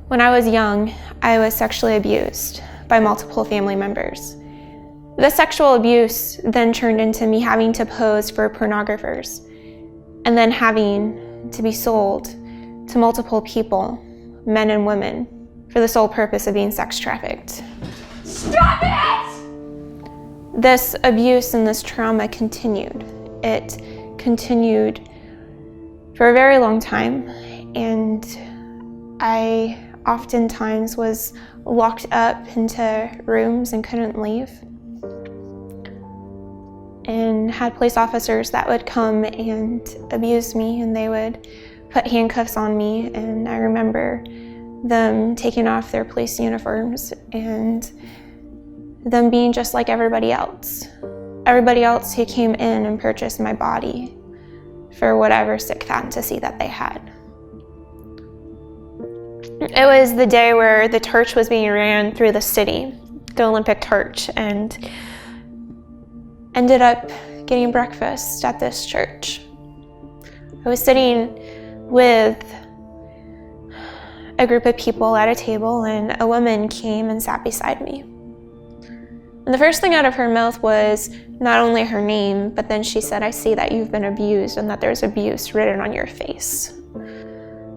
When I was young, I was sexually abused by multiple family members. The sexual abuse then turned into me having to pose for pornographers and then having to be sold to multiple people, men and women, for the sole purpose of being sex trafficked. Stop it! This abuse and this trauma continued. It continued for a very long time, and I oftentimes was locked up into rooms and couldn't leave, and had police officers that would come and abuse me, and they would put handcuffs on me. And I remember them taking off their police uniforms and them being just like everybody else who came in and purchased my body for whatever sick fantasy that they had. It was the day where the torch was being ran through the city, the Olympic torch, and ended up getting breakfast at this church. I was sitting with a group of people at a table, and a woman came and sat beside me. And the first thing out of her mouth was not only her name, but then she said, "I see that you've been abused and that there's abuse written on your face."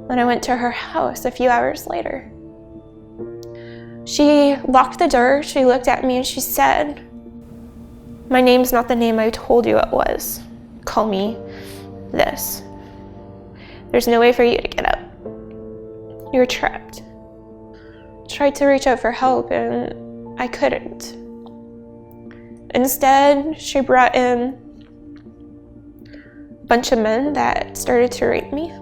When I went to her house a few hours later, she locked the door, she looked at me, and she said, "My name's not the name I told you it was. Call me this. There's no way for you to get out. You're trapped." Tried to reach out for help, and I couldn't. Instead, she brought in a bunch of men that started to rape me.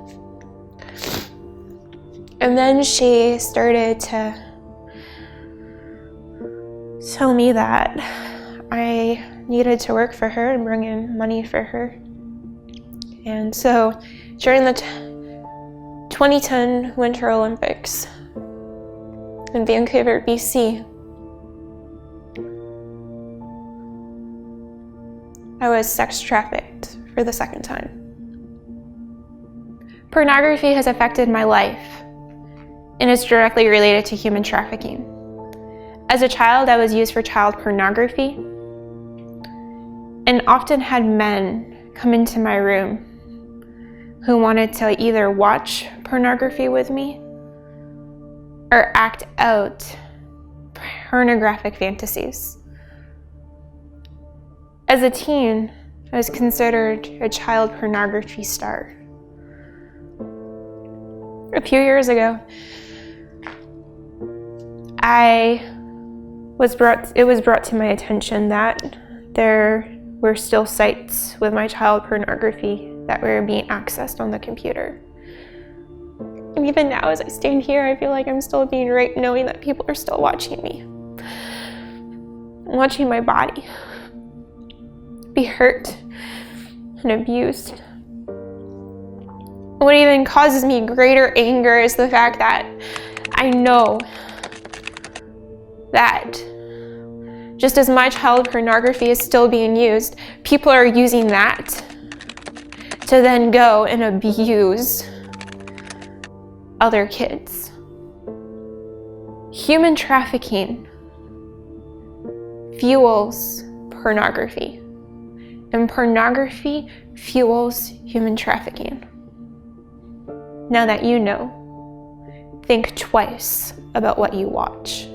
And then she started to tell me that I needed to work for her and bring in money for her. And so during the 2010 Winter Olympics in Vancouver, BC, I was sex trafficked for the second time. Pornography has affected my life and is directly related to human trafficking. As a child, I was used for child pornography and often had men come into my room who wanted to either watch pornography with me or act out pornographic fantasies. As a teen, I was considered a child pornography star. A few years ago, it was brought to my attention that there were still sites with my child pornography that were being accessed on the computer. And even now, as I stand here, I feel like I'm still being raped, knowing that people are still watching me, watching my body be hurt and abused. What even causes me greater anger is the fact that I know that just as my child pornography is still being used, people are using that to then go and abuse other kids. Human trafficking fuels pornography, and pornography fuels human trafficking. Now that you know, think twice about what you watch.